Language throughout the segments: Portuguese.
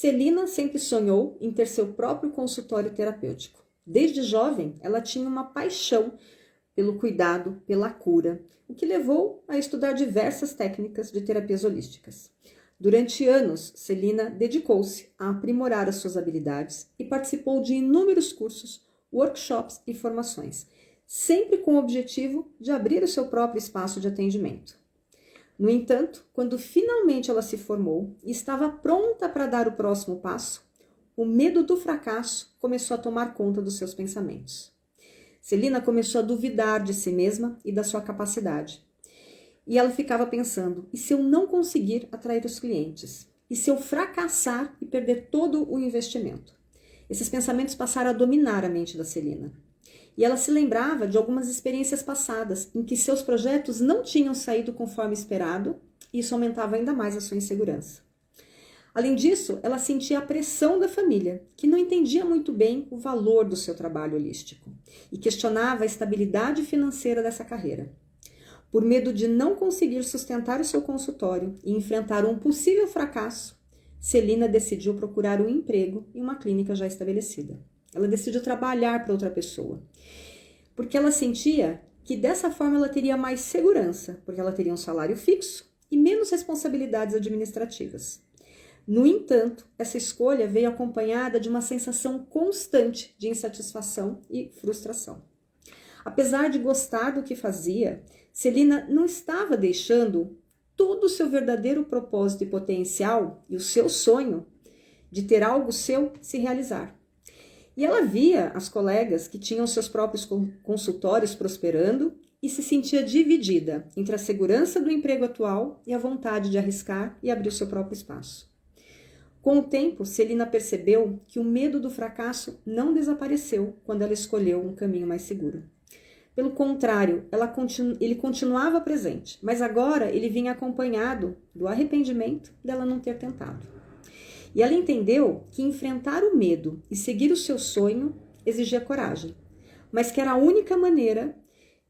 Celina sempre sonhou em ter seu próprio consultório terapêutico. Desde jovem, ela tinha uma paixão pelo cuidado, pela cura, o que levou a estudar diversas técnicas de terapias holísticas. Durante anos, Celina dedicou-se a aprimorar as suas habilidades e participou de inúmeros cursos, workshops e formações, sempre com o objetivo de abrir o seu próprio espaço de atendimento. No entanto, quando finalmente ela se formou e estava pronta para dar o próximo passo, o medo do fracasso começou a tomar conta dos seus pensamentos. Celina começou a duvidar de si mesma e da sua capacidade. E ela ficava pensando, e se eu não conseguir atrair os clientes? E se eu fracassar e perder todo o investimento? Esses pensamentos passaram a dominar a mente da Celina. E ela se lembrava de algumas experiências passadas em que seus projetos não tinham saído conforme esperado, e isso aumentava ainda mais a sua insegurança. Além disso, ela sentia a pressão da família, que não entendia muito bem o valor do seu trabalho holístico e questionava a estabilidade financeira dessa carreira. Por medo de não conseguir sustentar o seu consultório e enfrentar um possível fracasso, Celina decidiu procurar um emprego em uma clínica já estabelecida. Ela decidiu trabalhar para outra pessoa, porque ela sentia que dessa forma ela teria mais segurança, porque ela teria um salário fixo e menos responsabilidades administrativas. No entanto, essa escolha veio acompanhada de uma sensação constante de insatisfação e frustração. Apesar de gostar do que fazia, Celina não estava deixando todo o seu verdadeiro propósito e potencial e o seu sonho de ter algo seu se realizar. E ela via as colegas que tinham seus próprios consultórios prosperando e se sentia dividida entre a segurança do emprego atual e a vontade de arriscar e abrir o seu próprio espaço. Com o tempo, Celina percebeu que o medo do fracasso não desapareceu quando ela escolheu um caminho mais seguro. Pelo contrário, ele continuava presente, mas agora ele vinha acompanhado do arrependimento dela não ter tentado. E ela entendeu que enfrentar o medo e seguir o seu sonho exigia coragem, mas que era a única maneira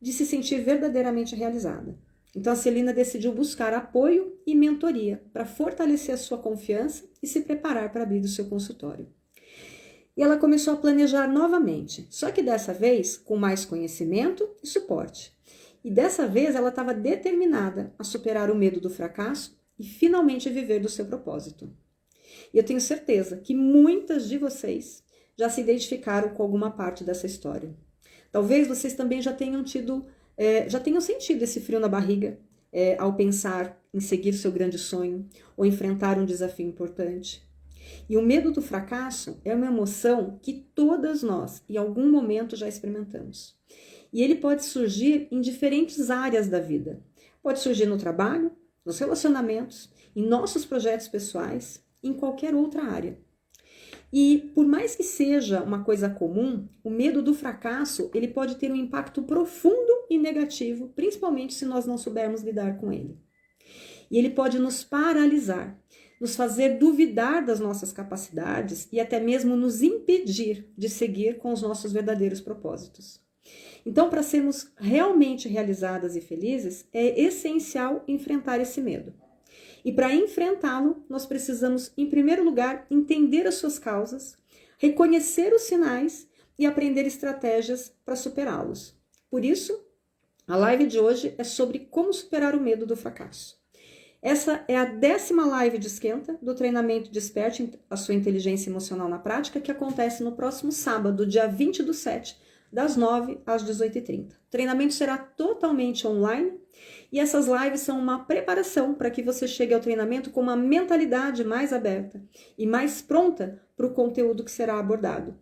de se sentir verdadeiramente realizada. Então a Celina decidiu buscar apoio e mentoria para fortalecer a sua confiança e se preparar para abrir o seu consultório. E ela começou a planejar novamente, só que dessa vez com mais conhecimento e suporte. E dessa vez ela estava determinada a superar o medo do fracasso e finalmente viver do seu propósito. E eu tenho certeza que muitas de vocês já se identificaram com alguma parte dessa história. Talvez vocês também já tenham sentido esse frio na barriga ao pensar em seguir seu grande sonho ou enfrentar um desafio importante. E o medo do fracasso é uma emoção que todas nós, em algum momento, já experimentamos. E ele pode surgir em diferentes áreas da vida. Pode surgir no trabalho, nos relacionamentos, em nossos projetos pessoais, em qualquer outra área. E por mais que seja uma coisa comum, o medo do fracasso ele pode ter um impacto profundo e negativo, principalmente se nós não soubermos lidar com ele. E ele pode nos paralisar, nos fazer duvidar das nossas capacidades e até mesmo nos impedir de seguir com os nossos verdadeiros propósitos. Então, para sermos realmente realizadas e felizes, é essencial enfrentar esse medo. E para enfrentá-lo, nós precisamos, em primeiro lugar, entender as suas causas, reconhecer os sinais e aprender estratégias para superá-los. Por isso, a live de hoje é sobre como superar o medo do fracasso. Essa é a 10ª live de esquenta do treinamento Desperte a Sua Inteligência Emocional na Prática, que acontece no próximo sábado, dia 20/7, das 9 às 18h30. O treinamento será totalmente online e essas lives são uma preparação para que você chegue ao treinamento com uma mentalidade mais aberta e mais pronta para o conteúdo que será abordado.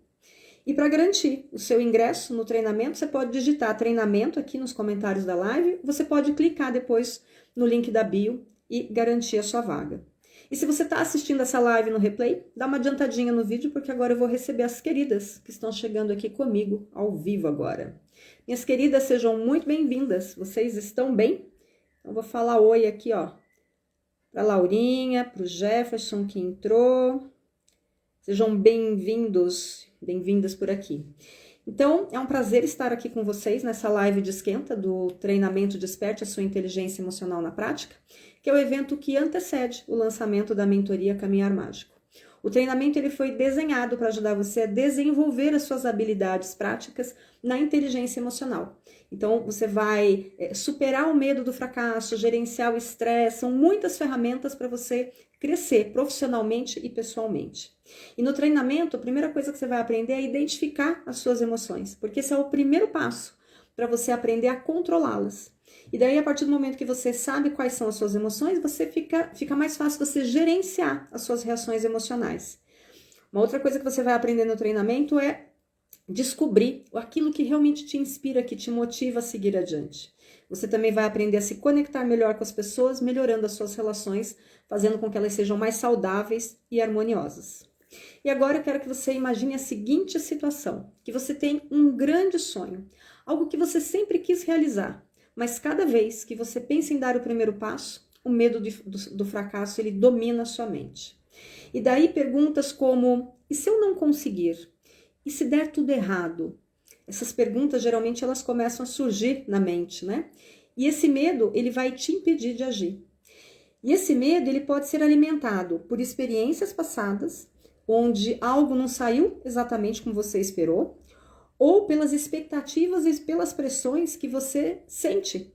E para garantir o seu ingresso no treinamento, você pode digitar treinamento aqui nos comentários da live, você pode clicar depois no link da bio e garantir a sua vaga. E se você está assistindo essa live no replay, dá uma adiantadinha no vídeo, porque agora eu vou receber as queridas que estão chegando aqui comigo ao vivo agora. Minhas queridas, sejam muito bem-vindas. Vocês estão bem? Então, vou falar oi aqui, ó, para Laurinha, para o Jefferson que entrou. Sejam bem-vindos, bem-vindas por aqui. Então, é um prazer estar aqui com vocês nessa live de esquenta do treinamento Desperte a Sua Inteligência Emocional na Prática, que é o evento que antecede o lançamento da mentoria Caminhar Mágico. O treinamento ele foi desenhado para ajudar você a desenvolver as suas habilidades práticas na inteligência emocional. Então, você vai superar o medo do fracasso, gerenciar o estresse, são muitas ferramentas para você crescer profissionalmente e pessoalmente. E no treinamento, a primeira coisa que você vai aprender é identificar as suas emoções, porque esse é o primeiro passo para você aprender a controlá-las. E daí, a partir do momento que você sabe quais são as suas emoções, fica mais fácil você gerenciar as suas reações emocionais. Uma outra coisa que você vai aprender no treinamento é descobrir aquilo que realmente te inspira, que te motiva a seguir adiante. Você também vai aprender a se conectar melhor com as pessoas, melhorando as suas relações, fazendo com que elas sejam mais saudáveis e harmoniosas. E agora eu quero que você imagine a seguinte situação, que você tem um grande sonho, algo que você sempre quis realizar, mas cada vez que você pensa em dar o primeiro passo, o medo do fracasso ele domina a sua mente. E daí perguntas como, e se eu não conseguir? E se der tudo errado? Essas perguntas, geralmente, elas começam a surgir na mente, né? E esse medo, ele vai te impedir de agir. E esse medo, ele pode ser alimentado por experiências passadas, onde algo não saiu exatamente como você esperou, ou pelas expectativas e pelas pressões que você sente,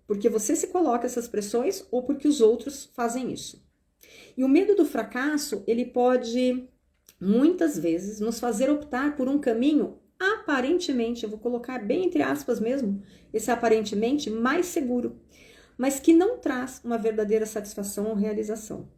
porque você se coloca essas pressões ou porque os outros fazem isso. E o medo do fracasso, ele pode muitas vezes nos fazer optar por um caminho aparentemente, eu vou colocar bem entre aspas mesmo, esse aparentemente mais seguro, mas que não traz uma verdadeira satisfação ou realização.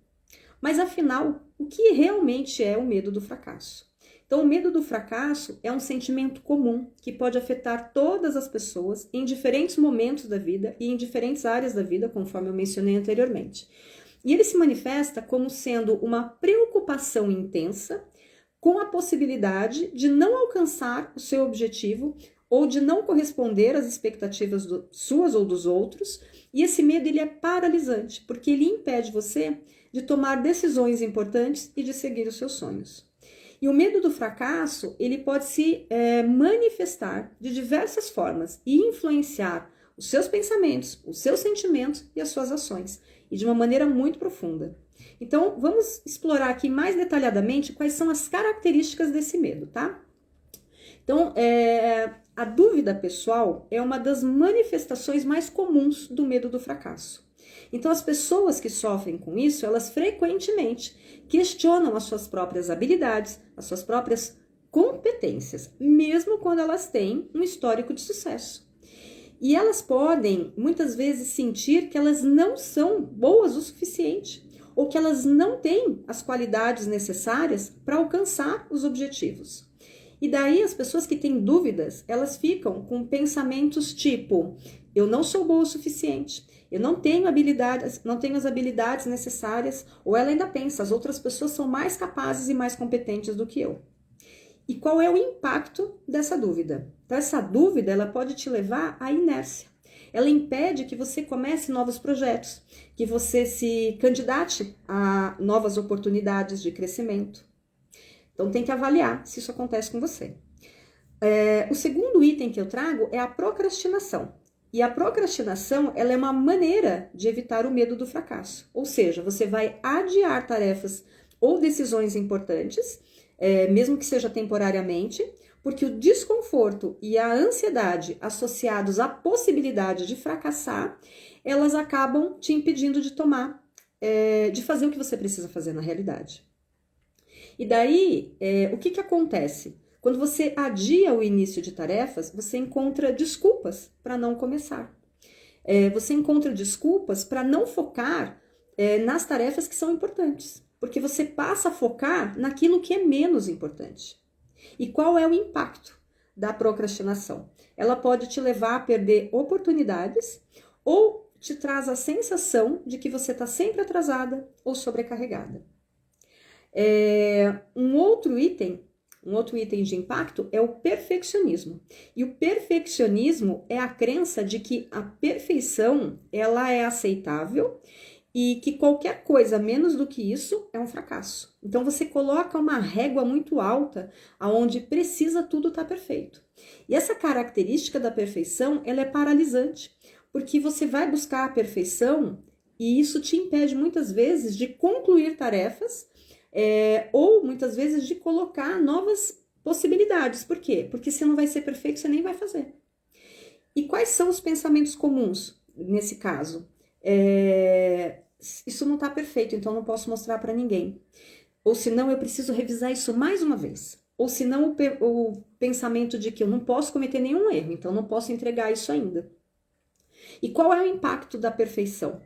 Mas afinal, o que realmente é o medo do fracasso? Então, o medo do fracasso é um sentimento comum que pode afetar todas as pessoas em diferentes momentos da vida e em diferentes áreas da vida, conforme eu mencionei anteriormente. E ele se manifesta como sendo uma preocupação intensa com a possibilidade de não alcançar o seu objetivo ou de não corresponder às expectativas suas ou dos outros. E esse medo ele é paralisante, porque ele impede você de tomar decisões importantes e de seguir os seus sonhos. E o medo do fracasso, ele pode se manifestar de diversas formas e influenciar os seus pensamentos, os seus sentimentos e as suas ações, e de uma maneira muito profunda. Então, vamos explorar aqui mais detalhadamente quais são as características desse medo, tá? Então, a dúvida pessoal é uma das manifestações mais comuns do medo do fracasso. Então, as pessoas que sofrem com isso, elas frequentemente questionam as suas próprias habilidades, as suas próprias competências, mesmo quando elas têm um histórico de sucesso. E elas podem, muitas vezes, sentir que elas não são boas o suficiente, ou que elas não têm as qualidades necessárias para alcançar os objetivos. E daí as pessoas que têm dúvidas, elas ficam com pensamentos tipo, eu não sou boa o suficiente, eu não tenho habilidades, não tenho as habilidades necessárias, ou ela ainda pensa, as outras pessoas são mais capazes e mais competentes do que eu. E qual é o impacto dessa dúvida? Então, essa dúvida, ela pode te levar à inércia. Ela impede que você comece novos projetos, que você se candidate a novas oportunidades de crescimento. Então, tem que avaliar se isso acontece com você. O segundo item que eu trago é a procrastinação. E a procrastinação, ela é uma maneira de evitar o medo do fracasso. Ou seja, você vai adiar tarefas ou decisões importantes, mesmo que seja temporariamente, porque o desconforto e a ansiedade associados à possibilidade de fracassar, elas acabam te impedindo de de fazer o que você precisa fazer na realidade. E daí, o que acontece? Quando você adia o início de tarefas, você encontra desculpas para não começar. Você encontra desculpas para não focar nas tarefas que são importantes, porque você passa a focar naquilo que é menos importante. E qual é o impacto da procrastinação? Ela pode te levar a perder oportunidades ou te traz a sensação de que você está sempre atrasada ou sobrecarregada. Um outro item de impacto é o perfeccionismo. E o perfeccionismo é a crença de que a perfeição ela é aceitável e que qualquer coisa menos do que isso é um fracasso. Então você coloca uma régua muito alta aonde precisa tudo estar perfeito. E essa característica da perfeição, ela é paralisante, porque você vai buscar a perfeição e isso te impede muitas vezes de concluir tarefas ou muitas vezes de colocar novas possibilidades. Por quê? Porque se não vai ser perfeito, você nem vai fazer. E quais são os pensamentos comuns nesse caso? Isso não está perfeito, então não posso mostrar para ninguém. Ou senão eu preciso revisar isso mais uma vez. Ou senão o pensamento de que eu não posso cometer nenhum erro, então não posso entregar isso ainda. E qual é o impacto da perfeição?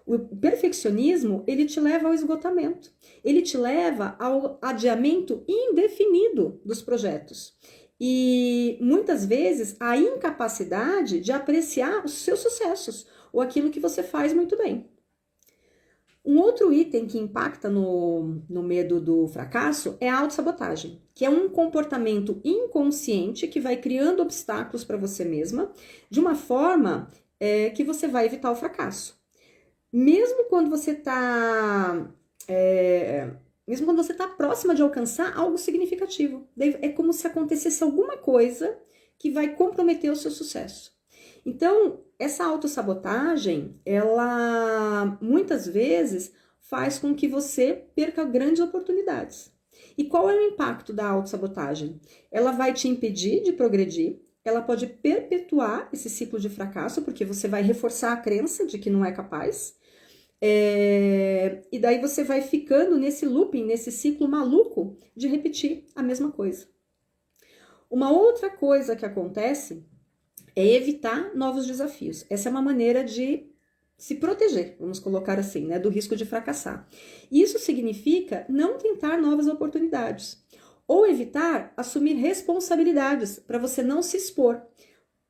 O perfeccionismo, ele te leva ao esgotamento. Ele te leva ao adiamento indefinido dos projetos. E muitas vezes a incapacidade de apreciar os seus sucessos ou aquilo que você faz muito bem. Um outro item que impacta no medo do fracasso é a autossabotagem, que é um comportamento inconsciente que vai criando obstáculos para você mesma de uma forma que você vai evitar o fracasso. Mesmo quando você está próxima de alcançar algo significativo. É como se acontecesse alguma coisa que vai comprometer o seu sucesso. Então, essa autossabotagem, ela muitas vezes faz com que você perca grandes oportunidades. E qual é o impacto da autossabotagem? Ela vai te impedir de progredir, ela pode perpetuar esse ciclo de fracasso, porque você vai reforçar a crença de que não é capaz. E daí você vai ficando nesse looping, nesse ciclo maluco de repetir a mesma coisa. Uma outra coisa que acontece é evitar novos desafios. Essa é uma maneira de se proteger, vamos colocar assim, né, do risco de fracassar. Isso significa não tentar novas oportunidades ou evitar assumir responsabilidades para você não se expor,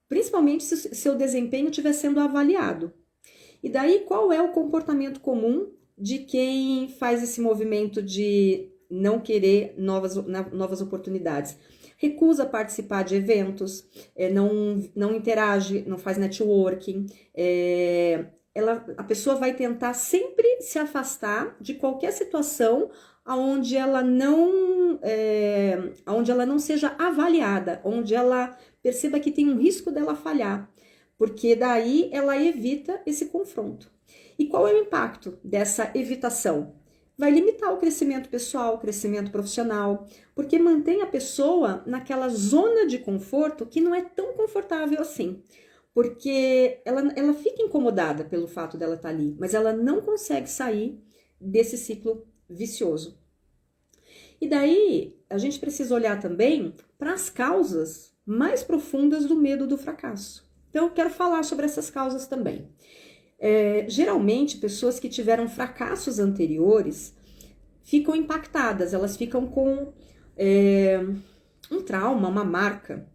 principalmente se seu desempenho estiver sendo avaliado. E daí, qual é o comportamento comum de quem faz esse movimento de não querer novas oportunidades? Recusa participar de eventos, não interage, não faz networking, a pessoa vai tentar sempre se afastar de qualquer situação onde ela não seja avaliada, onde ela perceba que tem um risco dela falhar, porque daí ela evita esse confronto. E qual é o impacto dessa evitação? Vai limitar o crescimento pessoal, o crescimento profissional, porque mantém a pessoa naquela zona de conforto que não é tão confortável assim. Porque ela fica incomodada pelo fato dela estar ali, mas ela não consegue sair desse ciclo vicioso. E daí, a gente precisa olhar também para as causas mais profundas do medo do fracasso. Então, eu quero falar sobre essas causas também. Geralmente, pessoas que tiveram fracassos anteriores ficam impactadas, elas ficam com um trauma, uma marca.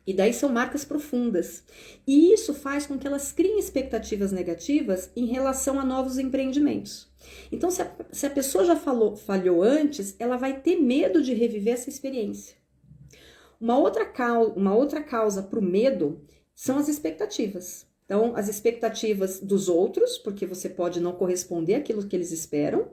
E daí são marcas profundas. E isso faz com que elas criem expectativas negativas em relação a novos empreendimentos. Então, se a pessoa já falhou antes, ela vai ter medo de reviver essa experiência. Uma outra causa para o medo são as expectativas. Então, as expectativas dos outros, porque você pode não corresponder àquilo que eles esperam,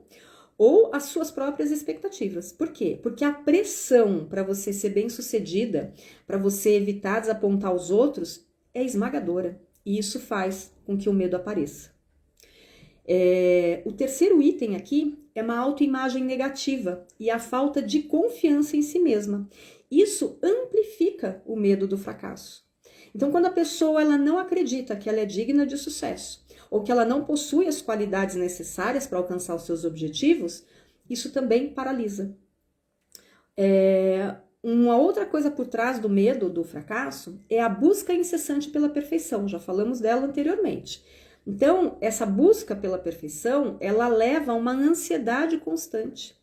ou as suas próprias expectativas. Por quê? Porque a pressão para você ser bem-sucedida, para você evitar desapontar os outros, é esmagadora. E isso faz com que o medo apareça. O terceiro item aqui é uma autoimagem negativa e a falta de confiança em si mesma. Isso amplifica o medo do fracasso. Então, quando a pessoa ela não acredita que ela é digna de sucesso, ou que ela não possui as qualidades necessárias para alcançar os seus objetivos, isso também paralisa. Uma outra coisa por trás do medo do fracasso é a busca incessante pela perfeição, já falamos dela anteriormente. Então, essa busca pela perfeição, ela leva a uma ansiedade constante.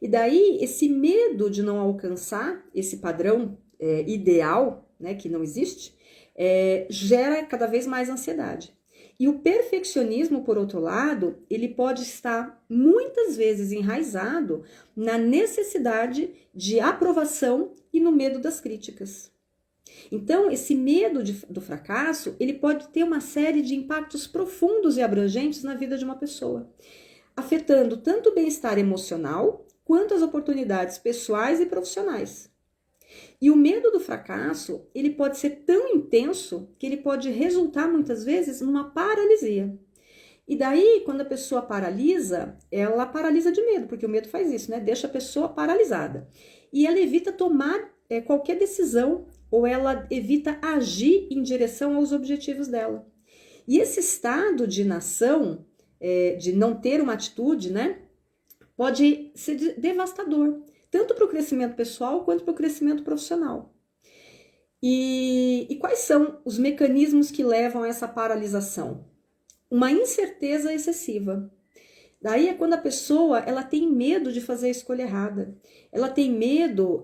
E daí, esse medo de não alcançar esse padrão ideal, né, que não existe, gera cada vez mais ansiedade. E o perfeccionismo, por outro lado, ele pode estar muitas vezes enraizado na necessidade de aprovação e no medo das críticas. Então, esse medo do fracasso, ele pode ter uma série de impactos profundos e abrangentes na vida de uma pessoa, afetando tanto o bem-estar emocional quanto as oportunidades pessoais e profissionais. E o medo do fracasso, ele pode ser tão intenso que ele pode resultar muitas vezes numa paralisia. E daí, quando a pessoa paralisa, ela paralisa de medo, porque o medo faz isso, né? Deixa a pessoa paralisada. E ela evita tomar qualquer decisão, ou ela evita agir em direção aos objetivos dela. E esse estado de inação, de não ter uma atitude, né? Pode ser devastador, tanto para o crescimento pessoal quanto para o crescimento profissional. E quais são os mecanismos que levam a essa paralisação? Uma incerteza excessiva. Daí é quando a pessoa ela tem medo de fazer a escolha errada. Ela tem medo,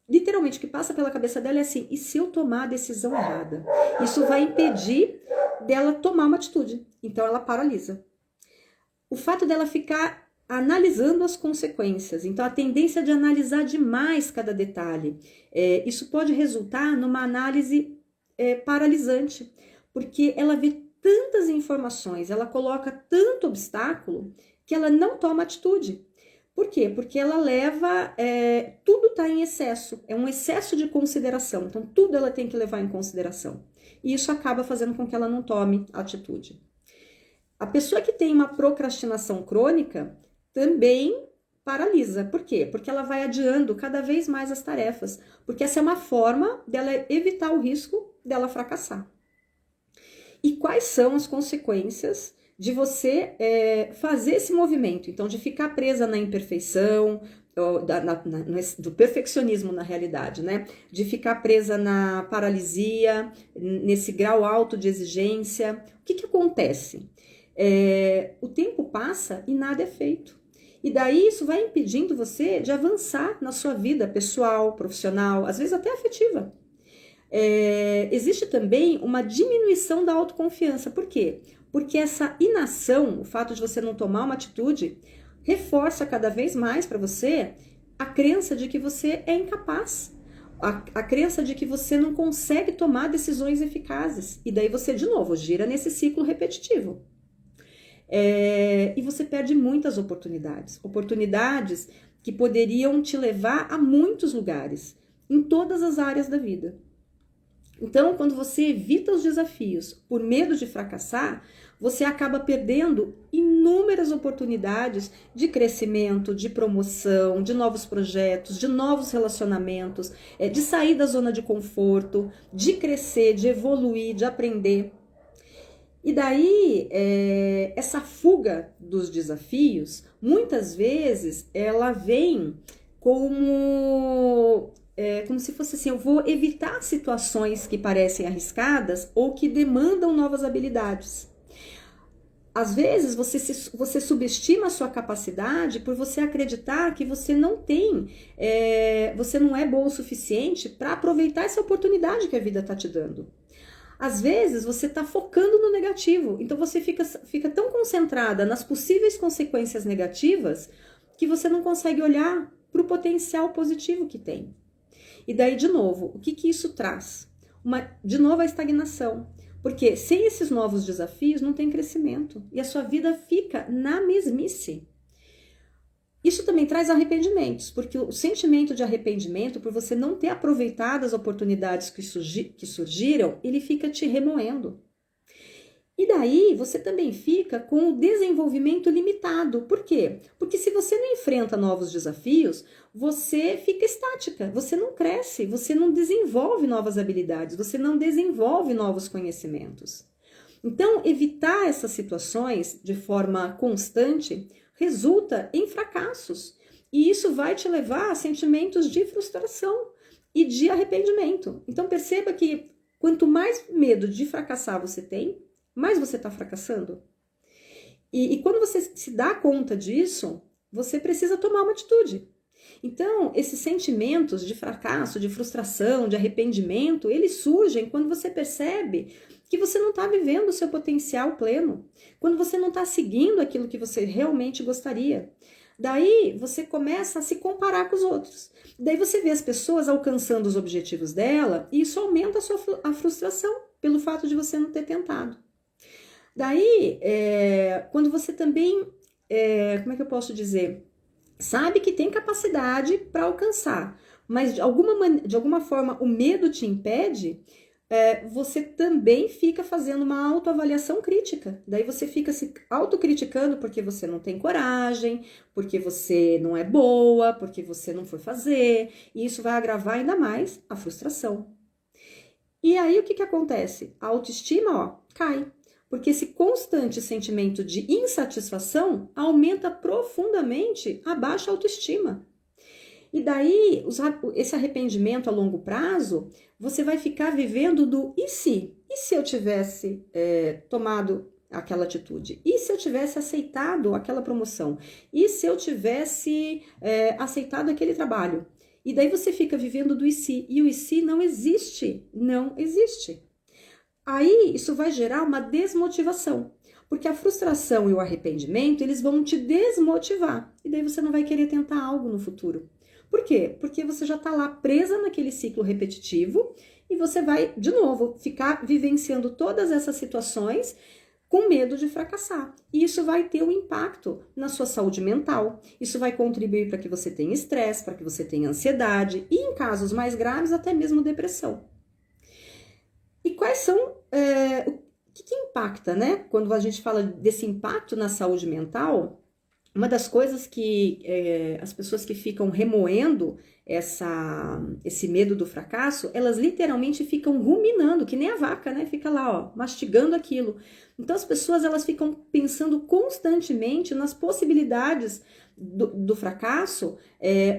literalmente, o que passa pela cabeça dela é assim, e se eu tomar a decisão errada? Isso vai impedir dela tomar uma atitude. Então ela paralisa. O fato dela ficar analisando as consequências, então a tendência de analisar demais cada detalhe, isso pode resultar numa análise paralisante, porque ela vê tantas informações, ela coloca tanto obstáculo que ela não toma atitude. Por quê? Porque ela leva, tudo está em excesso, é um excesso de consideração, então tudo ela tem que levar em consideração. E isso acaba fazendo com que ela não tome atitude. A pessoa que tem uma procrastinação crônica também paralisa. Por quê? Porque ela vai adiando cada vez mais as tarefas, porque essa é uma forma dela evitar o risco dela fracassar. E quais são as consequências de você fazer esse movimento? Então, de ficar presa na imperfeição, do perfeccionismo na realidade, né? De ficar presa na paralisia, nesse grau alto de exigência. O que acontece? O tempo passa e nada é feito. E daí isso vai impedindo você de avançar na sua vida pessoal, profissional, às vezes até afetiva. Existe também uma diminuição da autoconfiança. Por quê? Porque essa inação, o fato de você não tomar uma atitude, reforça cada vez mais para você a crença de que você é incapaz, a crença de que você não consegue tomar decisões eficazes. E daí você, de novo, gira nesse ciclo repetitivo. E você perde muitas oportunidades que poderiam te levar a muitos lugares, em todas as áreas da vida. Então, quando você evita os desafios por medo de fracassar, você acaba perdendo inúmeras oportunidades de crescimento, de promoção, de novos projetos, de novos relacionamentos, de sair da zona de conforto, de crescer, de evoluir, de aprender. E daí, essa fuga dos desafios, muitas vezes, ela vem como se fosse assim, eu vou evitar situações que parecem arriscadas ou que demandam novas habilidades. Às vezes, você subestima a sua capacidade por você acreditar que você não tem, você não é bom o suficiente para aproveitar essa oportunidade que a vida está te dando. Às vezes, você está focando no negativo, então você fica tão concentrada nas possíveis consequências negativas que você não consegue olhar para o potencial positivo que tem. E daí, de novo, o que isso traz? De novo, a estagnação. Porque sem esses novos desafios, não tem crescimento. E a sua vida fica na mesmice. Isso também traz arrependimentos, porque o sentimento de arrependimento, por você não ter aproveitado as oportunidades que surgiram, ele fica te remoendo. E daí você também fica com o desenvolvimento limitado. Por quê? Porque se você não enfrenta novos desafios, você fica estática, você não cresce, você não desenvolve novas habilidades, você não desenvolve novos conhecimentos. Então, evitar essas situações de forma constante resulta em fracassos. E isso vai te levar a sentimentos de frustração e de arrependimento. Então, perceba que quanto mais medo de fracassar você tem, mais você está fracassando. E quando você se dá conta disso, você precisa tomar uma atitude. Então, esses sentimentos de fracasso, de frustração, de arrependimento, eles surgem quando você percebe que você não está vivendo o seu potencial pleno, quando você não está seguindo aquilo que você realmente gostaria. Daí você começa a se comparar com os outros. Daí você vê as pessoas alcançando os objetivos dela e isso aumenta a frustração pelo fato de você não ter tentado. Daí, quando você também, como é que eu posso dizer? Sabe que tem capacidade para alcançar, mas de alguma forma o medo te impede, você também fica fazendo uma autoavaliação crítica. Daí você fica se autocriticando porque você não tem coragem, porque você não é boa, porque você não foi fazer, e isso vai agravar ainda mais a frustração. E aí o que acontece? A autoestima, ó, cai. Porque esse constante sentimento de insatisfação aumenta profundamente a baixa autoestima. E daí, esse arrependimento a longo prazo, você vai ficar vivendo do e se? E se eu tivesse tomado aquela atitude? E se eu tivesse aceitado aquela promoção? E se eu tivesse aceitado aquele trabalho? E daí você fica vivendo do e se. E o e se não existe. Não existe. Aí, isso vai gerar uma desmotivação. Porque a frustração e o arrependimento, eles vão te desmotivar. E daí você não vai querer tentar algo no futuro. Por quê? Porque você já está lá presa naquele ciclo repetitivo e você vai, de novo, ficar vivenciando todas essas situações com medo de fracassar. E isso vai ter um impacto na sua saúde mental. Isso vai contribuir para que você tenha estresse, para que você tenha ansiedade e, em casos mais graves, até mesmo depressão. E quais são... o que impacta, né? Quando a gente fala desse impacto na saúde mental... Uma das coisas que as pessoas que ficam remoendo esse medo do fracasso, elas literalmente ficam ruminando, que nem a vaca, né? Fica lá, ó, mastigando aquilo. Então as pessoas elas ficam pensando constantemente nas possibilidades do fracasso,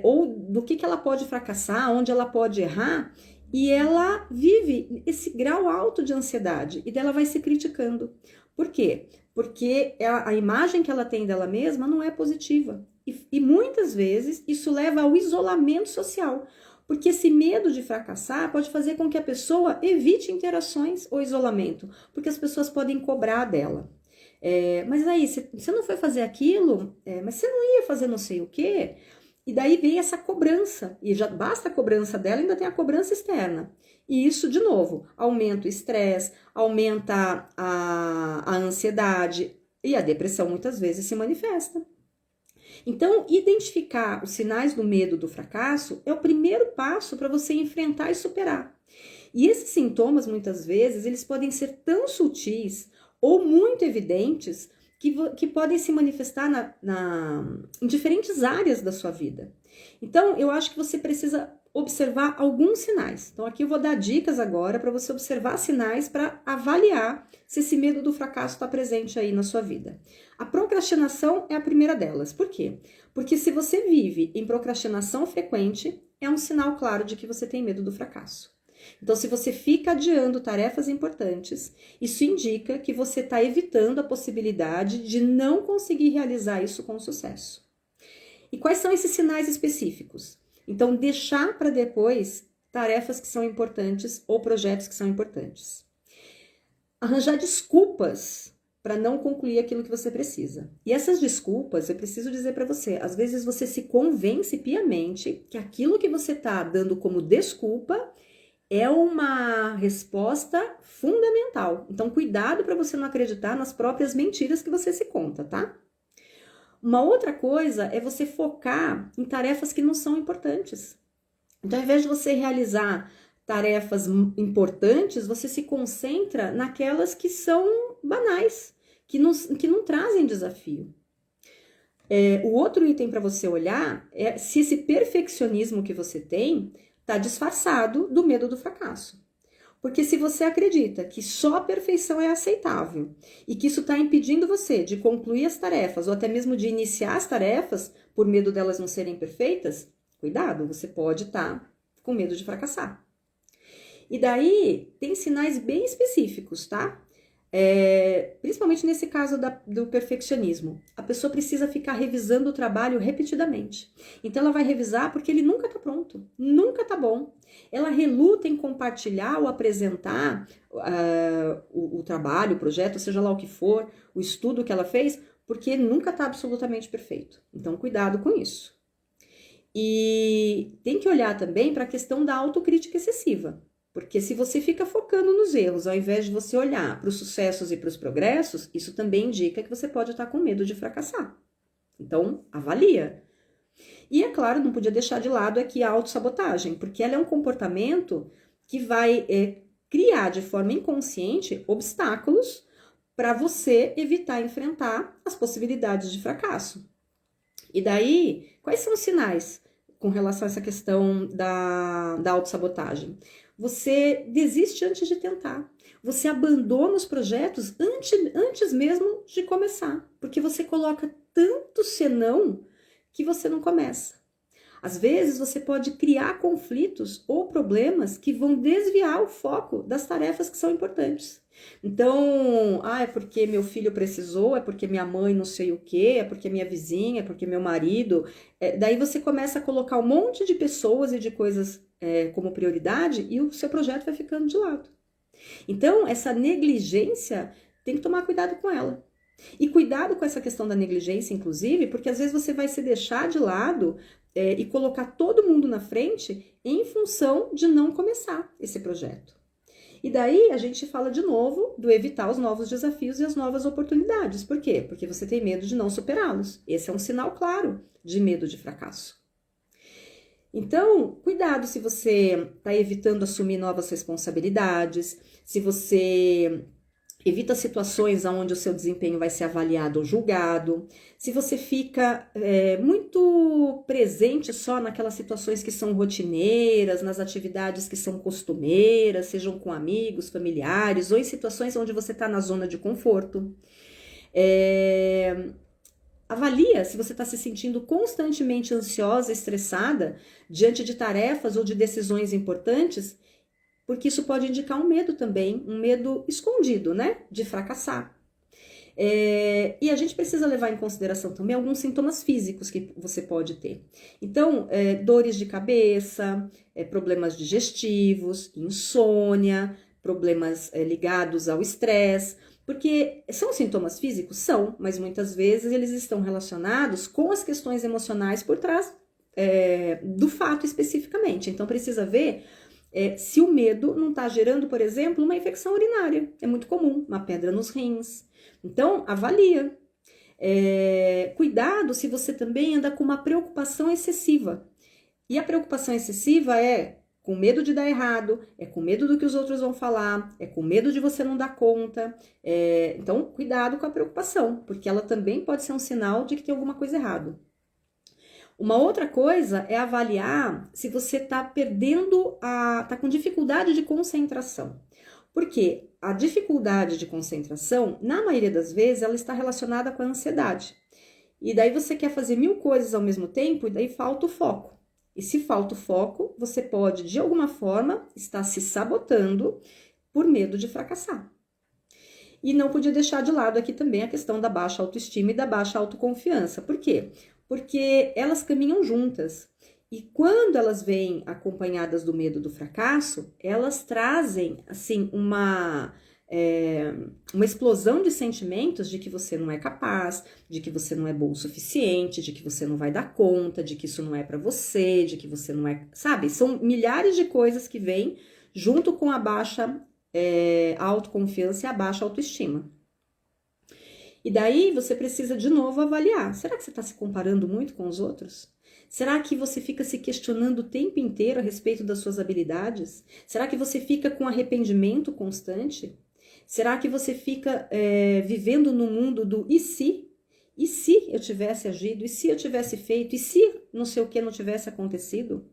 ou do que ela pode fracassar, onde ela pode errar, e ela vive esse grau alto de ansiedade, e dela vai se criticando. Por quê? Porque a imagem que ela tem dela mesma não é positiva. E muitas vezes isso leva ao isolamento social. Porque esse medo de fracassar pode fazer com que a pessoa evite interações ou isolamento. Porque as pessoas podem cobrar dela. Mas aí, você não foi fazer aquilo? Mas você não ia fazer não sei o quê? E daí vem essa cobrança. E já basta a cobrança dela, ainda tem a cobrança externa. E isso, de novo, aumenta o estresse, aumenta a ansiedade e a depressão muitas vezes se manifesta. Então, identificar os sinais do medo do fracasso é o primeiro passo para você enfrentar e superar. E esses sintomas, muitas vezes, eles podem ser tão sutis ou muito evidentes que podem se manifestar em diferentes áreas da sua vida. Então, eu acho que você precisa observar alguns sinais. Então, aqui eu vou dar dicas agora para você observar sinais para avaliar se esse medo do fracasso está presente aí na sua vida. A procrastinação é a primeira delas. Por quê? Porque se você vive em procrastinação frequente, é um sinal claro de que você tem medo do fracasso. Então, se você fica adiando tarefas importantes, isso indica que você está evitando a possibilidade de não conseguir realizar isso com sucesso. E quais são esses sinais específicos? Então, deixar para depois tarefas que são importantes ou projetos que são importantes. Arranjar desculpas para não concluir aquilo que você precisa. E essas desculpas, eu preciso dizer para você, às vezes você se convence piamente que aquilo que você está dando como desculpa é uma resposta fundamental. Então, cuidado para você não acreditar nas próprias mentiras que você se conta, tá? Uma outra coisa é você focar em tarefas que não são importantes. Então, ao invés de você realizar tarefas importantes, você se concentra naquelas que são banais, que não trazem desafio. O outro item para você olhar é se esse perfeccionismo que você tem está disfarçado do medo do fracasso. Porque se você acredita que só a perfeição é aceitável e que isso está impedindo você de concluir as tarefas ou até mesmo de iniciar as tarefas por medo delas não serem perfeitas, cuidado, você pode estar com medo de fracassar. E daí tem sinais bem específicos, tá? Principalmente nesse caso do perfeccionismo. A pessoa precisa ficar revisando o trabalho repetidamente. Então ela vai revisar porque ele nunca tá pronto, nunca tá bom. Ela reluta em compartilhar ou apresentar o trabalho, o projeto, seja lá o que for, o estudo que ela fez, porque nunca tá absolutamente perfeito. Então cuidado com isso. E tem que olhar também para a questão da autocrítica excessiva. Porque se você fica focando nos erros, ao invés de você olhar para os sucessos e para os progressos, isso também indica que você pode estar com medo de fracassar. Então, avalia. E, é claro, não podia deixar de lado aqui a autossabotagem, porque ela é um comportamento que vai criar de forma inconsciente obstáculos para você evitar enfrentar as possibilidades de fracasso. E daí, quais são os sinais com relação a essa questão da autossabotagem? Você desiste antes de tentar. Você abandona os projetos antes mesmo de começar, porque você coloca tanto senão que você não começa. Às vezes você pode criar conflitos ou problemas que vão desviar o foco das tarefas que são importantes. Então, é porque meu filho precisou, é porque minha mãe não sei o quê, é porque minha vizinha, é porque meu marido. Daí você começa a colocar um monte de pessoas e de coisas como prioridade e o seu projeto vai ficando de lado. Então, essa negligência, tem que tomar cuidado com ela. E cuidado com essa questão da negligência, inclusive, porque às vezes você vai se deixar de lado e colocar todo mundo na frente em função de não começar esse projeto. E daí a gente fala de novo do evitar os novos desafios e as novas oportunidades. Por quê? Porque você tem medo de não superá-los. Esse é um sinal claro de medo de fracasso. Então, cuidado se você está evitando assumir novas responsabilidades, se você evita situações onde o seu desempenho vai ser avaliado ou julgado. Se você fica muito presente só naquelas situações que são rotineiras, nas atividades que são costumeiras, sejam com amigos, familiares, ou em situações onde você está na zona de conforto. Avalia se você está se sentindo constantemente ansiosa, estressada, diante de tarefas ou de decisões importantes, porque isso pode indicar um medo também, um medo escondido, né, de fracassar. E a gente precisa levar em consideração também alguns sintomas físicos que você pode ter. Então, dores de cabeça, problemas digestivos, insônia, problemas ligados ao estresse, porque são sintomas físicos? São, mas muitas vezes eles estão relacionados com as questões emocionais por trás do fato especificamente. Então, precisa ver se o medo não está gerando, por exemplo, uma infecção urinária. É muito comum, uma pedra nos rins. Então, avalia. Cuidado se você também anda com uma preocupação excessiva. E a preocupação excessiva é com medo de dar errado, é com medo do que os outros vão falar, é com medo de você não dar conta. Então, cuidado com a preocupação, porque ela também pode ser um sinal de que tem alguma coisa errada. Uma outra coisa é avaliar se você está está com dificuldade de concentração. Porque a dificuldade de concentração, na maioria das vezes, ela está relacionada com a ansiedade. E daí você quer fazer 1000 coisas ao mesmo tempo e daí falta o foco. E se falta o foco, você pode, de alguma forma, estar se sabotando por medo de fracassar. E não podia deixar de lado aqui também a questão da baixa autoestima e da baixa autoconfiança. Por quê? Porque elas caminham juntas. E quando elas vêm acompanhadas do medo do fracasso, elas trazem, assim, uma explosão de sentimentos de que você não é capaz, de que você não é bom o suficiente, de que você não vai dar conta, de que isso não é para você, de que você não é... Sabe? São milhares de coisas que vêm junto com a baixa autoconfiança e a baixa autoestima. E daí você precisa de novo avaliar. Será que você está se comparando muito com os outros? Será que você fica se questionando o tempo inteiro a respeito das suas habilidades? Será que você fica com arrependimento constante? Será que você fica vivendo no mundo do e se? E se eu tivesse agido? E se eu tivesse feito? E se não sei o que não tivesse acontecido?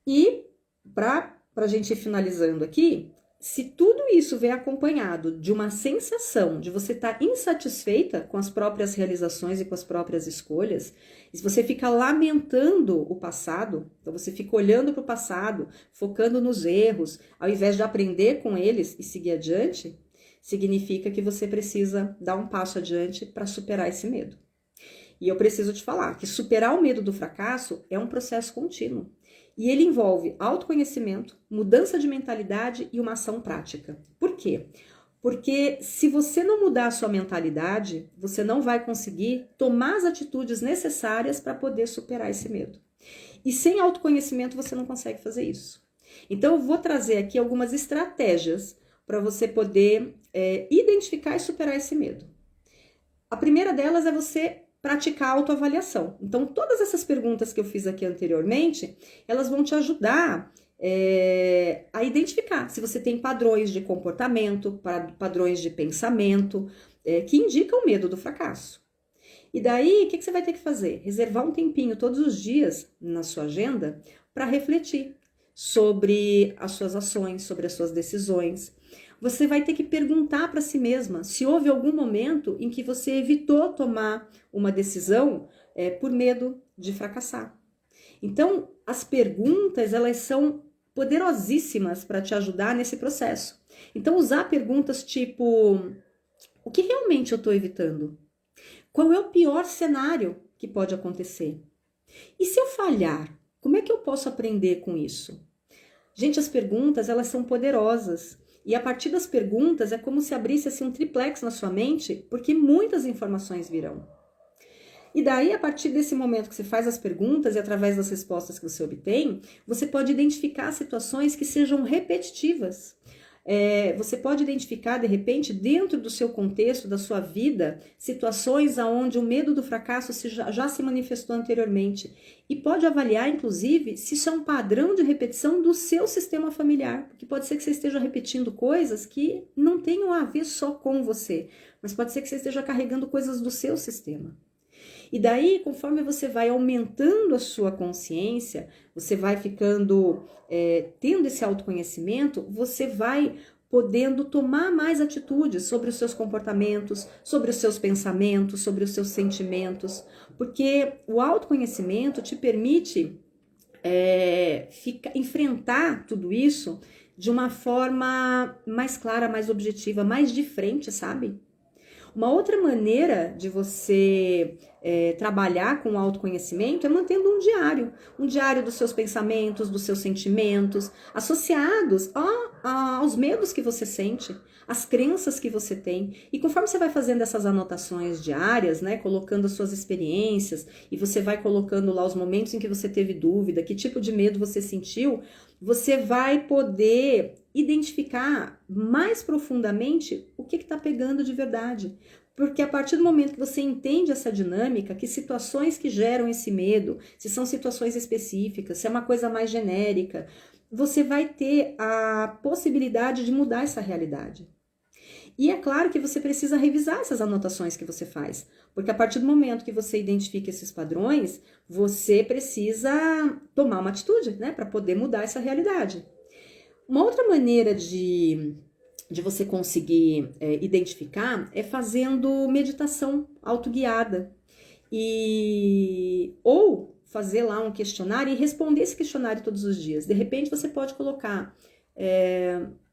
E para a gente ir finalizando aqui, se tudo isso vem acompanhado de uma sensação de você estar insatisfeita com as próprias realizações e com as próprias escolhas, e se você fica lamentando o passado, então você fica olhando para o passado, focando nos erros, ao invés de aprender com eles e seguir adiante, significa que você precisa dar um passo adiante para superar esse medo. E eu preciso te falar que superar o medo do fracasso é um processo contínuo. E ele envolve autoconhecimento, mudança de mentalidade e uma ação prática. Por quê? Porque se você não mudar a sua mentalidade, você não vai conseguir tomar as atitudes necessárias para poder superar esse medo. E sem autoconhecimento você não consegue fazer isso. Então eu vou trazer aqui algumas estratégias para você poder identificar e superar esse medo. A primeira delas é você praticar a autoavaliação. Então, todas essas perguntas que eu fiz aqui anteriormente, elas vão te ajudar a identificar se você tem padrões de comportamento, padrões de pensamento, que indicam o medo do fracasso. E daí, o que você vai ter que fazer? Reservar um tempinho todos os dias na sua agenda para refletir sobre as suas ações, sobre as suas decisões. Você vai ter que perguntar para si mesma se houve algum momento em que você evitou tomar uma decisão por medo de fracassar. Então, as perguntas, elas são poderosíssimas para te ajudar nesse processo. Então, usar perguntas tipo: o que realmente eu estou evitando? Qual é o pior cenário que pode acontecer? E se eu falhar, como é que eu posso aprender com isso? Gente, as perguntas, elas são poderosas. E a partir das perguntas, é como se abrisse assim, um triplex na sua mente, porque muitas informações virão. E daí, a partir desse momento que você faz as perguntas e através das respostas que você obtém, você pode identificar situações que sejam repetitivas. Você pode identificar, de repente, dentro do seu contexto, da sua vida, situações onde o medo do fracasso já se manifestou anteriormente. E pode avaliar, inclusive, se isso é um padrão de repetição do seu sistema familiar. Porque pode ser que você esteja repetindo coisas que não tenham a ver só com você, mas pode ser que você esteja carregando coisas do seu sistema. E daí, conforme você vai aumentando a sua consciência, você vai ficando, tendo esse autoconhecimento, você vai podendo tomar mais atitudes sobre os seus comportamentos, sobre os seus pensamentos, sobre os seus sentimentos, porque o autoconhecimento te permite enfrentar tudo isso de uma forma mais clara, mais objetiva, mais de frente, sabe? Uma outra maneira de você trabalhar com o autoconhecimento é mantendo um diário dos seus pensamentos, dos seus sentimentos, associados aos medos que você sente, às crenças que você tem. E conforme você vai fazendo essas anotações diárias, né, colocando as suas experiências, e você vai colocando lá os momentos em que você teve dúvida, que tipo de medo você sentiu, você vai poder identificar mais profundamente o que está pegando de verdade. Porque a partir do momento que você entende essa dinâmica, que situações que geram esse medo, se são situações específicas, se é uma coisa mais genérica, você vai ter a possibilidade de mudar essa realidade. E é claro que você precisa revisar essas anotações que você faz, porque a partir do momento que você identifica esses padrões, você precisa tomar uma atitude, né, para poder mudar essa realidade. Uma outra maneira de você conseguir identificar é fazendo meditação autoguiada. Ou fazer lá um questionário e responder esse questionário todos os dias. De repente você pode colocar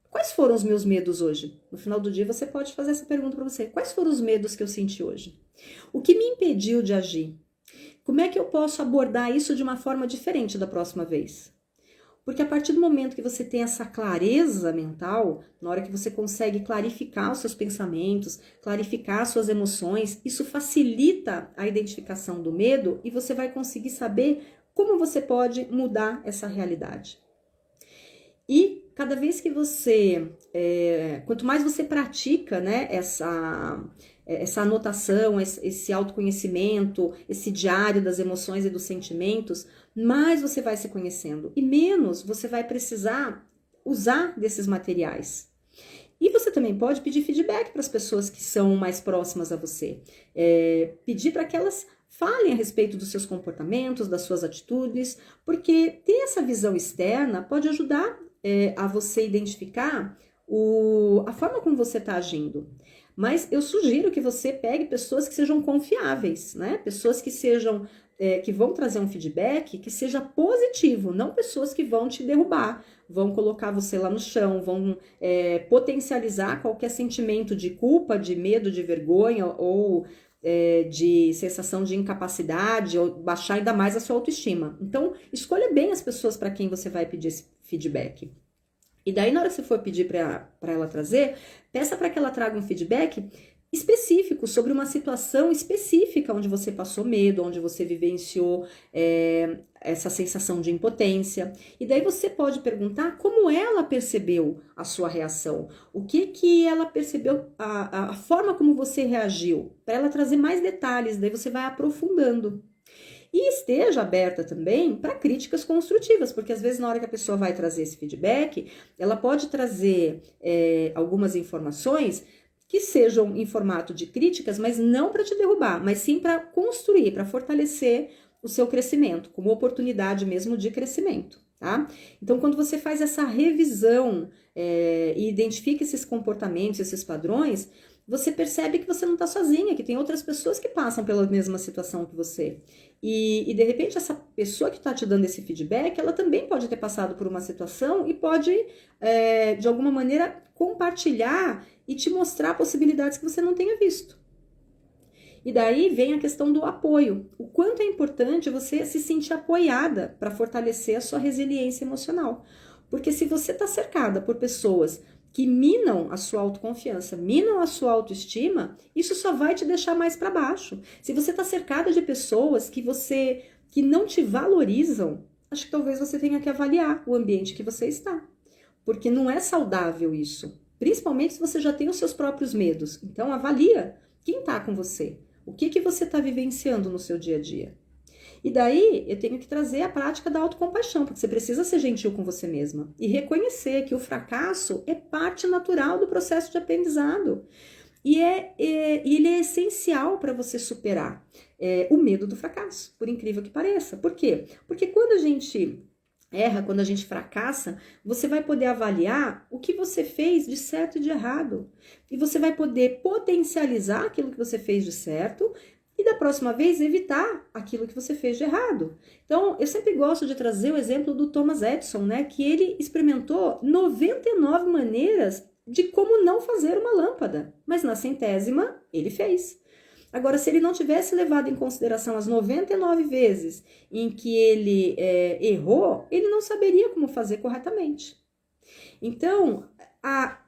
quais foram os meus medos hoje? No final do dia você pode fazer essa pergunta para você. Quais foram os medos que eu senti hoje? O que me impediu de agir? Como é que eu posso abordar isso de uma forma diferente da próxima vez? Porque a partir do momento que você tem essa clareza mental, na hora que você consegue clarificar os seus pensamentos, clarificar as suas emoções, isso facilita a identificação do medo e você vai conseguir saber como você pode mudar essa realidade. E cada vez que você, quanto mais você pratica, né, essa anotação, esse autoconhecimento, esse diário das emoções e dos sentimentos, mais você vai se conhecendo e menos você vai precisar usar desses materiais. E você também pode pedir feedback para as pessoas que são mais próximas a você. Pedir para que elas falem a respeito dos seus comportamentos, das suas atitudes, porque ter essa visão externa pode ajudar a você identificar a forma como você está agindo. Mas eu sugiro que você pegue pessoas que sejam confiáveis, né? Pessoas que sejam, que vão trazer um feedback que seja positivo, não pessoas que vão te derrubar, vão colocar você lá no chão, vão potencializar qualquer sentimento de culpa, de medo, de vergonha ou de sensação de incapacidade ou baixar ainda mais a sua autoestima. Então, escolha bem as pessoas para quem você vai pedir esse feedback. E daí, na hora que você for pedir para ela trazer, peça para que ela traga um feedback específico sobre uma situação específica onde você passou medo, onde você vivenciou essa sensação de impotência. E daí você pode perguntar como ela percebeu a sua reação, o que ela percebeu, a forma como você reagiu, para ela trazer mais detalhes, daí você vai aprofundando. E esteja aberta também para críticas construtivas, porque às vezes na hora que a pessoa vai trazer esse feedback, ela pode trazer algumas informações que sejam em formato de críticas, mas não para te derrubar, mas sim para construir, para fortalecer o seu crescimento, como oportunidade mesmo de crescimento, tá? Então, quando você faz essa revisão e identifica esses comportamentos, esses padrões, você percebe que você não está sozinha, que tem outras pessoas que passam pela mesma situação que você. E de repente, essa pessoa que está te dando esse feedback, ela também pode ter passado por uma situação e pode, de alguma maneira, compartilhar e te mostrar possibilidades que você não tenha visto. E daí vem a questão do apoio. O quanto é importante você se sentir apoiada para fortalecer a sua resiliência emocional. Porque se você está cercada por pessoas que minam a sua autoconfiança, minam a sua autoestima, isso só vai te deixar mais para baixo. Se você está cercada de pessoas que não te valorizam, acho que talvez você tenha que avaliar o ambiente que você está. Porque não é saudável isso. Principalmente se você já tem os seus próprios medos. Então avalia quem está com você. O que você está vivenciando no seu dia a dia? E daí eu tenho que trazer a prática da autocompaixão, porque você precisa ser gentil com você mesma e reconhecer que o fracasso é parte natural do processo de aprendizado. E ele é essencial para você superar o medo do fracasso, por incrível que pareça. Por quê? Porque quando a gente erra, quando a gente fracassa, você vai poder avaliar o que você fez de certo e de errado. E você vai poder potencializar aquilo que você fez de certo e da próxima vez evitar aquilo que você fez de errado. Então, eu sempre gosto de trazer o exemplo do Thomas Edison, né? Que ele experimentou 99 maneiras de como não fazer uma lâmpada, mas na 100ª ele fez. Agora, se ele não tivesse levado em consideração as 99 vezes em que ele errou, ele não saberia como fazer corretamente. Então,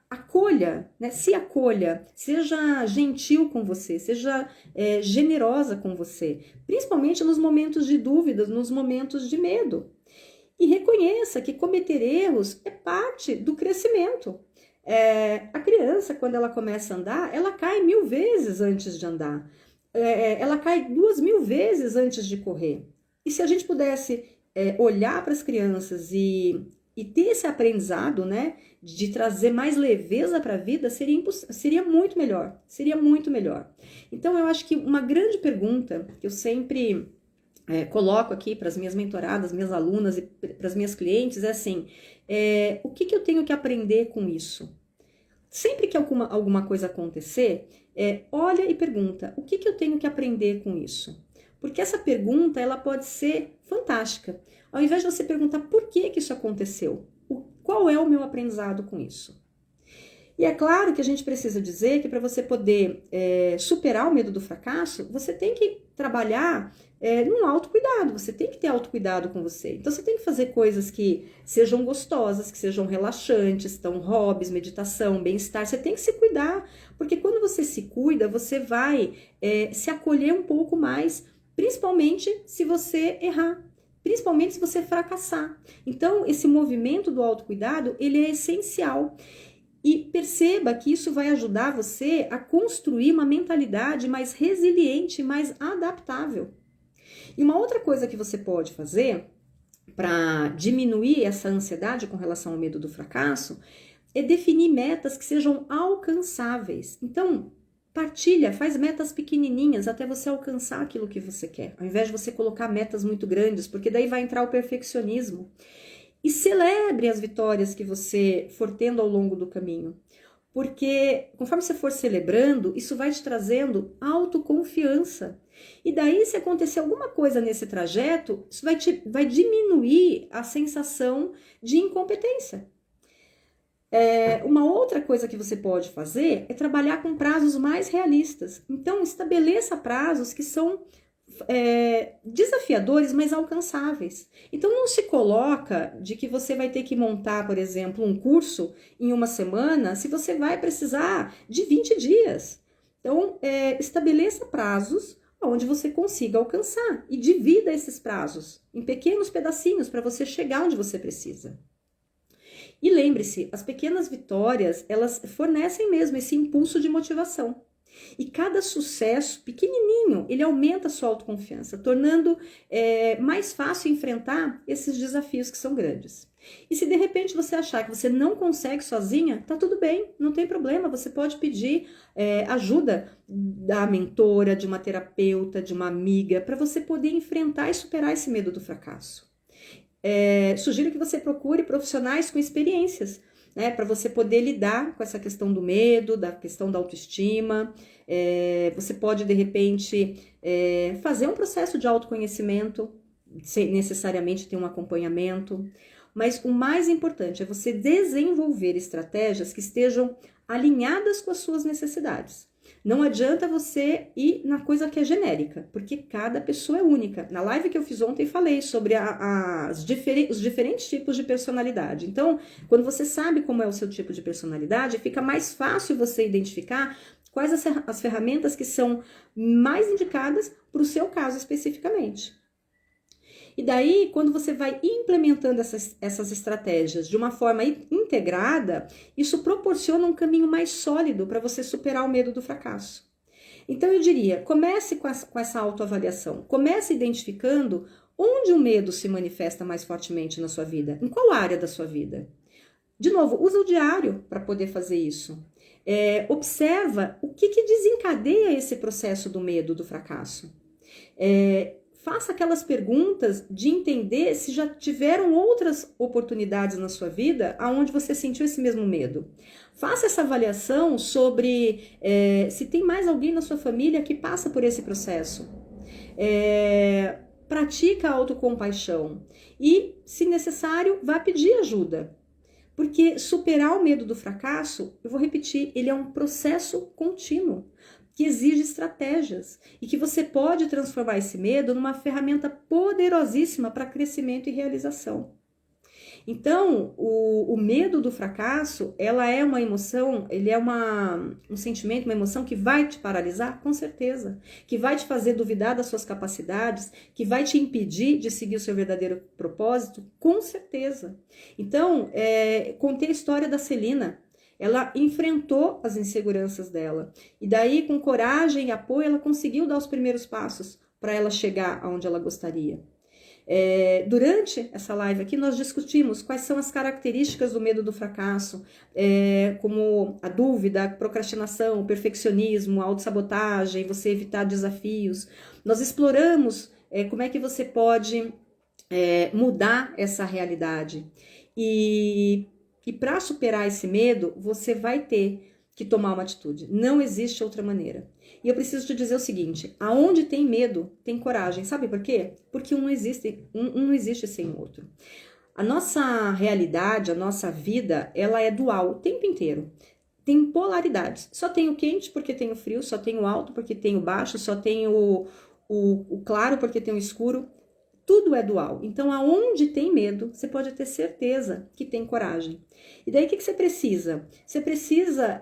acolha, né? Se acolha, seja gentil com você, seja generosa com você, principalmente nos momentos de dúvidas, nos momentos de medo. E reconheça que cometer erros é parte do crescimento. A criança, quando ela começa a andar, ela cai 1000 vezes antes de andar. Ela cai 2000 vezes antes de correr. E se a gente pudesse olhar para as crianças e ter esse aprendizado, né, de trazer mais leveza para a vida, seria muito melhor. Seria muito melhor. Então, eu acho que uma grande pergunta que eu sempre coloco aqui para as minhas mentoradas, minhas alunas e para as minhas clientes é assim, o que eu tenho que aprender com isso? Sempre que alguma coisa acontecer, olha e pergunta, o que eu tenho que aprender com isso? Porque essa pergunta, ela pode ser fantástica. Ao invés de você perguntar por que isso aconteceu, qual é o meu aprendizado com isso? E é claro que a gente precisa dizer que para você poder superar o medo do fracasso, você tem que trabalhar num autocuidado, você tem que ter autocuidado com você. Então você tem que fazer coisas que sejam gostosas, que sejam relaxantes, então hobbies, meditação, bem-estar, você tem que se cuidar, porque quando você se cuida, você vai se acolher um pouco mais, principalmente se você errar. Principalmente se você fracassar. Então, esse movimento do autocuidado, ele é essencial. E perceba que isso vai ajudar você a construir uma mentalidade mais resiliente, mais adaptável. E uma outra coisa que você pode fazer para diminuir essa ansiedade com relação ao medo do fracasso é definir metas que sejam alcançáveis. Então, faz metas pequenininhas até você alcançar aquilo que você quer, ao invés de você colocar metas muito grandes, porque daí vai entrar o perfeccionismo. E celebre as vitórias que você for tendo ao longo do caminho, porque conforme você for celebrando, isso vai te trazendo autoconfiança. E daí, se acontecer alguma coisa nesse trajeto, isso vai diminuir a sensação de incompetência. Uma outra coisa que você pode fazer é trabalhar com prazos mais realistas. Então, estabeleça prazos que são desafiadores, mas alcançáveis. Então, não se coloca de que você vai ter que montar, por exemplo, um curso em uma semana, se você vai precisar de 20 dias. Então, estabeleça prazos onde você consiga alcançar e divida esses prazos em pequenos pedacinhos para você chegar onde você precisa. E lembre-se, as pequenas vitórias, elas fornecem mesmo esse impulso de motivação. E cada sucesso pequenininho, ele aumenta a sua autoconfiança, tornando mais fácil enfrentar esses desafios que são grandes. E se de repente você achar que você não consegue sozinha, tá tudo bem, não tem problema. Você pode pedir ajuda da mentora, de uma terapeuta, de uma amiga, para você poder enfrentar e superar esse medo do fracasso. Sugiro que você procure profissionais com experiências, né, para você poder lidar com essa questão do medo, da questão da autoestima. Você pode, de repente, fazer um processo de autoconhecimento, sem necessariamente ter um acompanhamento. Mas o mais importante é você desenvolver estratégias que estejam alinhadas com as suas necessidades. Não adianta você ir na coisa que é genérica, porque cada pessoa é única. Na live que eu fiz ontem, falei sobre os diferentes tipos de personalidade. Então, quando você sabe como é o seu tipo de personalidade, fica mais fácil você identificar quais as ferramentas que são mais indicadas para o seu caso especificamente. E daí, quando você vai implementando essas estratégias de uma forma integrada, isso proporciona um caminho mais sólido para você superar o medo do fracasso. Então, eu diria, comece com essa autoavaliação. Comece identificando onde o medo se manifesta mais fortemente na sua vida. Em qual área da sua vida? De novo, usa o diário para poder fazer isso. Observa o que desencadeia esse processo do medo do fracasso. Faça aquelas perguntas de entender se já tiveram outras oportunidades na sua vida aonde você sentiu esse mesmo medo. Faça essa avaliação sobre se tem mais alguém na sua família que passa por esse processo. Pratica a autocompaixão e, se necessário, vá pedir ajuda. Porque superar o medo do fracasso, eu vou repetir, ele é um processo contínuo, que exige estratégias e que você pode transformar esse medo numa ferramenta poderosíssima para crescimento e realização. Então, o medo do fracasso, ela é uma emoção, ele é um sentimento, uma emoção que vai te paralisar, com certeza, que vai te fazer duvidar das suas capacidades, que vai te impedir de seguir o seu verdadeiro propósito, com certeza. Então, contei a história da Celina. Ela enfrentou as inseguranças dela. E daí, com coragem e apoio, ela conseguiu dar os primeiros passos para ela chegar aonde ela gostaria. Durante essa live aqui, nós discutimos quais são as características do medo do fracasso, como a dúvida, a procrastinação, o perfeccionismo, a autossabotagem, você evitar desafios. Nós exploramos como é que você pode mudar essa realidade. E para superar esse medo, você vai ter que tomar uma atitude. Não existe outra maneira. E eu preciso te dizer o seguinte, aonde tem medo, tem coragem. Sabe por quê? Porque um não existe sem o outro. A nossa realidade, a nossa vida, ela é dual o tempo inteiro. Tem polaridades. Só tem o quente porque tem o frio, só tem o alto porque tem o baixo, só tem o claro porque tem o escuro. Tudo é dual. Então, aonde tem medo, você pode ter certeza que tem coragem. E daí, o que você precisa? Você precisa...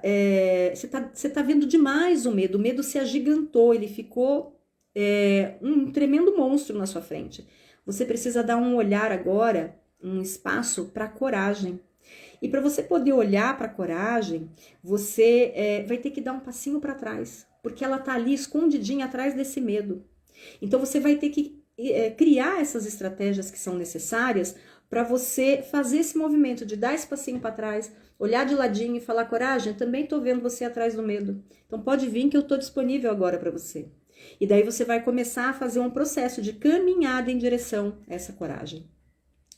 Você tá vendo demais o medo se agigantou, ele ficou um tremendo monstro na sua frente. Você precisa dar um olhar agora, um espaço para a coragem. E para você poder olhar para a coragem, você vai ter que dar um passinho para trás, porque ela tá ali escondidinha atrás desse medo. Então, você vai ter que criar essas estratégias que são necessárias para você fazer esse movimento de dar esse passinho para trás, olhar de ladinho e falar, coragem, também estou vendo você atrás do medo. Então pode vir que eu estou disponível agora para você. E daí você vai começar a fazer um processo de caminhada em direção a essa coragem.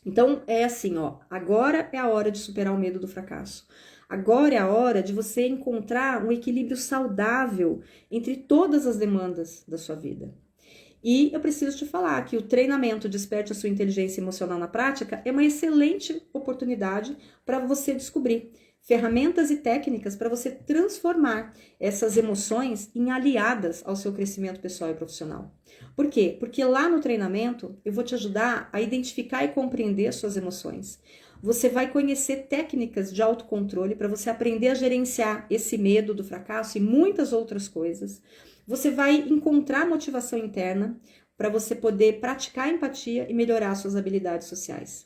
Então é assim, agora é a hora de superar o medo do fracasso. Agora é a hora de você encontrar um equilíbrio saudável entre todas as demandas da sua vida. E eu preciso te falar que o treinamento Desperte a Sua Inteligência Emocional na Prática é uma excelente oportunidade para você descobrir ferramentas e técnicas para você transformar essas emoções em aliadas ao seu crescimento pessoal e profissional. Por quê? Porque lá no treinamento eu vou te ajudar a identificar e compreender as suas emoções. Você vai conhecer técnicas de autocontrole para você aprender a gerenciar esse medo do fracasso e muitas outras coisas. Você vai encontrar motivação interna para você poder praticar empatia e melhorar suas habilidades sociais.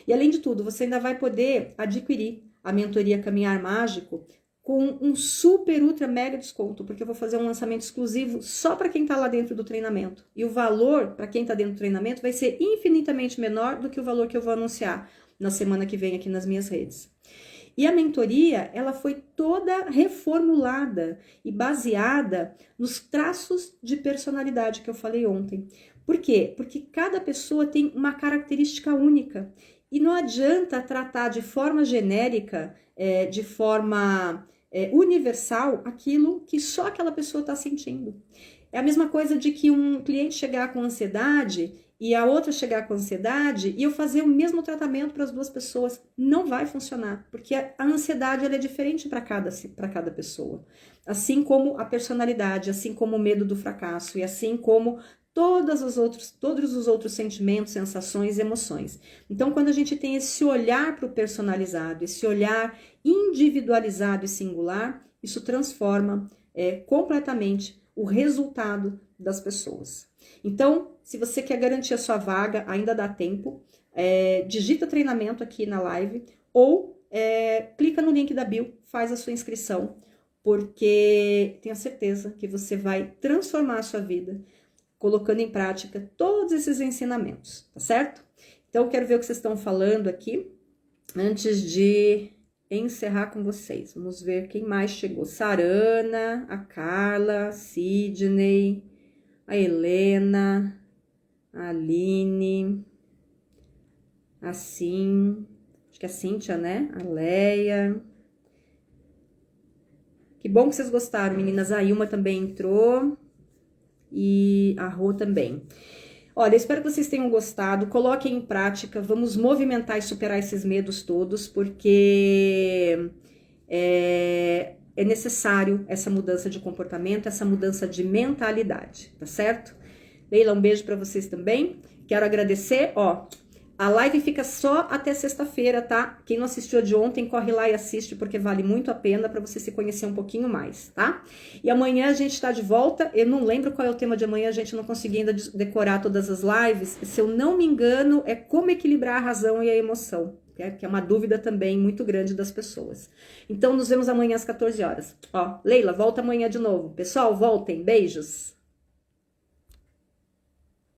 E além de tudo, você ainda vai poder adquirir a mentoria Caminhar Mágico com um super, ultra, mega desconto, porque eu vou fazer um lançamento exclusivo só para quem está lá dentro do treinamento. E o valor para quem está dentro do treinamento vai ser infinitamente menor do que o valor que eu vou anunciar na semana que vem aqui nas minhas redes. E a mentoria, ela foi toda reformulada e baseada nos traços de personalidade que eu falei ontem. Por quê? Porque cada pessoa tem uma característica única. E não adianta tratar de forma genérica, de forma universal, aquilo que só aquela pessoa está sentindo. É a mesma coisa de que um cliente chegar com ansiedade e a outra chegar com ansiedade e eu fazer o mesmo tratamento para as duas pessoas. Não vai funcionar, porque a ansiedade ela é diferente para cada pessoa. Assim como a personalidade, assim como o medo do fracasso e assim como todos os outros sentimentos, sensações e emoções. Então, quando a gente tem esse olhar para o personalizado, esse olhar individualizado e singular, isso transforma completamente o resultado das pessoas. Então, se você quer garantir a sua vaga, ainda dá tempo, digita treinamento aqui na live ou clica no link da bio, faz a sua inscrição, porque tenho certeza que você vai transformar a sua vida colocando em prática todos esses ensinamentos, tá certo? Então, eu quero ver o que vocês estão falando aqui, antes de encerrar com vocês. Vamos ver quem mais chegou. Sarana, a Carla, a Sidney, a Helena, a Aline, acho que a Cíntia, né? A Leia. Que bom que vocês gostaram, meninas. A Ilma também entrou. E a Rô também. Olha, espero que vocês tenham gostado. Coloquem em prática. Vamos movimentar e superar esses medos todos, porque é necessário essa mudança de comportamento, essa mudança de mentalidade, tá certo? Leila, um beijo para vocês também. Quero agradecer, a live fica só até sexta-feira, tá? Quem não assistiu de ontem, corre lá e assiste, porque vale muito a pena para você se conhecer um pouquinho mais, tá? E amanhã a gente tá de volta. Eu não lembro qual é o tema de amanhã, a gente não conseguiu ainda decorar todas as lives. Se eu não me engano, é como equilibrar a razão e a emoção, que é uma dúvida também muito grande das pessoas. Então, nos vemos amanhã às 14 horas. Leila, volta amanhã de novo. Pessoal, voltem. Beijos!